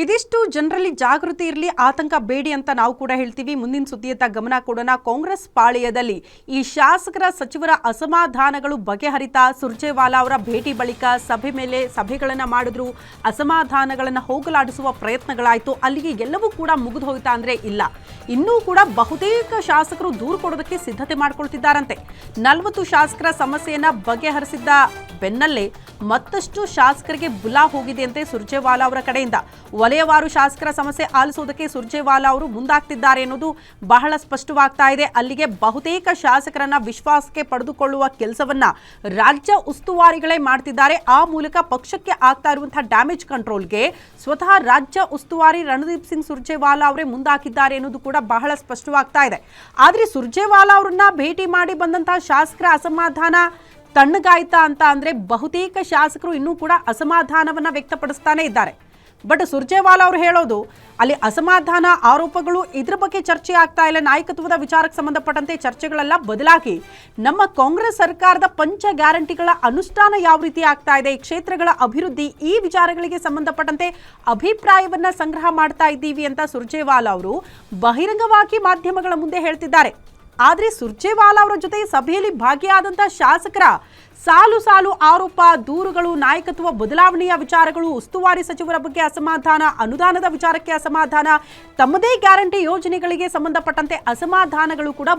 ಇದಿಷ್ಟು ಜನರಲ್ಲಿ ಜಾಗೃತಿ ಇರಲಿ, ಆತಂಕ ಬೇಡಿ ಅಂತ ನಾವು ಕೂಡ ಹೇಳ್ತೀವಿ. ಮುಂದಿನ ಸುದ್ದಿಯತ್ತ ಗಮನ ಕೊಡೋಣ. ಕಾಂಗ್ರೆಸ್ ಪಾಳೆಯದಲ್ಲಿ ಈ ಶಾಸಕರ ಸಚಿವರ ಅಸಮಾಧಾನಗಳು ಬಗೆಹರಿತಾ? ಸುರ್ಜೇವಾಲಾ ಅವರ ಭೇಟಿ ಬಳಿಕ ಸಭೆ ಮೇಲೆ ಸಭೆಗಳನ್ನು ಮಾಡಿದ್ರು, ಅಸಮಾಧಾನಗಳನ್ನು ಹೋಗಲಾಡಿಸುವ ಪ್ರಯತ್ನಗಳಾಯಿತು. ಅಲ್ಲಿಗೆ ಎಲ್ಲವೂ ಕೂಡ ಮುಗಿದು ಹೋಯ್ತಾ ಅಂದ್ರೆ ಇಲ್ಲ, ಇನ್ನೂ ಕೂಡ ಬಹುತೇಕ ಶಾಸಕರು ದೂರು ಕೊಡೋದಕ್ಕೆ ಸಿದ್ಧತೆ ಮಾಡ್ಕೊಳ್ತಿದ್ದಾರಂತೆ. 40 ಶಾಸಕರ ಸಮಸ್ಯೆಯನ್ನ ಬಗೆಹರಿಸಿದ್ದ ಬೆನ್ನಲ್ಲೇ ಮತ್ತಷ್ಟು ಶಾಸಕರಿಗೆ ಬುಲಾ ಹೋಗಿದೆಯಂತೆ ಸುರ್ಜೇವಾಲಾ ಅವರ ಕಡೆಯಿಂದ. ವಲಯವಾರು ಶಾಸಕರ ಸಮಸ್ಯೆ ಆಲಿಸುವುದಕ್ಕೆ ಸುರ್ಜೇವಾಲಾ ಅವರು ಮುಂದಾಗ್ತಿದ್ದಾರೆ ಎನ್ನುವುದು ಬಹಳ ಸ್ಪಷ್ಟವಾಗ್ತಾ ಇದೆ. ಅಲ್ಲಿಗೆ ಬಹುತೇಕ ಶಾಸಕರನ್ನ ವಿಶ್ವಾಸಕ್ಕೆ ಪಡೆದುಕೊಳ್ಳುವ ಕೆಲಸವನ್ನ ರಾಜ್ಯ ಉಸ್ತುವಾರಿಗಳೇ ಮಾಡ್ತಿದ್ದಾರೆ. ಆ ಮೂಲಕ ಪಕ್ಷಕ್ಕೆ ಆಗ್ತಾ ಇರುವಂತಹ ಡ್ಯಾಮೇಜ್ ಕಂಟ್ರೋಲ್ಗೆ ಸ್ವತಃ ರಾಜ್ಯ ಉಸ್ತುವಾರಿ ರಣದೀಪ್ ಸಿಂಗ್ ಸುರ್ಜೇವಾಲಾ ಅವರೇ ಮುಂದಾಕಿದ್ದಾರೆ ಎನ್ನುವುದು ಕೂಡ ಬಹಳ ಸ್ಪಷ್ಟವಾಗ್ತಾ ಇದೆ. ಆದ್ರೆ ಸುರ್ಜೇವಾಲಾ ಅವರನ್ನ ಭೇಟಿ ಮಾಡಿ ಬಂದಂತಹ ಶಾಸಕರ ಅಸಮಾಧಾನ ತಣ್ಣಗಾಯ್ತಾ ಅಂತ ಅಂದ್ರೆ ಬಹುತೇಕ ಶಾಸಕರು ಇನ್ನೂ ಕೂಡ ಅಸಮಾಧಾನವನ್ನ ವ್ಯಕ್ತಪಡಿಸ್ತಾನೆ ಇದ್ದಾರೆ. ಬಟ್ ಸುರ್ಜೇವಾಲಾ ಅವರು ಹೇಳೋದು ಅಲ್ಲಿ ಅಸಮಾಧಾನ ಆರೋಪಗಳು ಇದ್ರ ಬಗ್ಗೆ ಚರ್ಚೆ ಆಗ್ತಾ ಇಲ್ಲ, ನಾಯಕತ್ವದ ವಿಚಾರಕ್ಕೆ ಸಂಬಂಧಪಟ್ಟಂತೆ ಚರ್ಚೆಗಳೆಲ್ಲ ಬದಲಾಗಿ ನಮ್ಮ ಕಾಂಗ್ರೆಸ್ ಸರ್ಕಾರದ ಪಂಚ ಗ್ಯಾರಂಟಿಗಳ ಅನುಷ್ಠಾನ ಯಾವ ರೀತಿ ಆಗ್ತಾ ಇದೆ, ಕ್ಷೇತ್ರಗಳ ಅಭಿವೃದ್ಧಿ, ಈ ವಿಚಾರಗಳಿಗೆ ಸಂಬಂಧಪಟ್ಟಂತೆ ಅಭಿಪ್ರಾಯವನ್ನ ಸಂಗ್ರಹ ಮಾಡ್ತಾ ಇದ್ದೀವಿ ಅಂತ ಸುರ್ಜೇವಾಲಾ ಅವರು ಬಹಿರಂಗವಾಗಿ ಮಾಧ್ಯಮಗಳ ಮುಂದೆ ಹೇಳ್ತಿದ್ದಾರೆ. ಆದರೆ ಸುರ್ಜೇವಾಲಾ ಅವರ ಜೊತೆ ಸಭೆಯಲ್ಲಿ ಭಾಗಿಯಾದಂತಹ ಶಾಸಕರ ಸಾಲು ಸಾಲು ಆರೋಪ, ದೂರುಗಳು, ನಾಯಕತ್ವ ಬದಲಾವಣೆಯ ವಿಚಾರಗಳು, ಉಸ್ತುವಾರಿ ಸಚಿವರ ಬಗ್ಗೆ ಅಸಮಾಧಾನ, ಅನುದಾನದ ವಿಚಾರಕ್ಕೆ ಅಸಮಾಧಾನ, ತಮ್ಮದೇ ಗ್ಯಾರಂಟಿ ಯೋಜನೆಗಳಿಗೆ ಸಂಬಂಧಪಟ್ಟಂತೆ ಅಸಮಾಧಾನಗಳು ಕೂಡ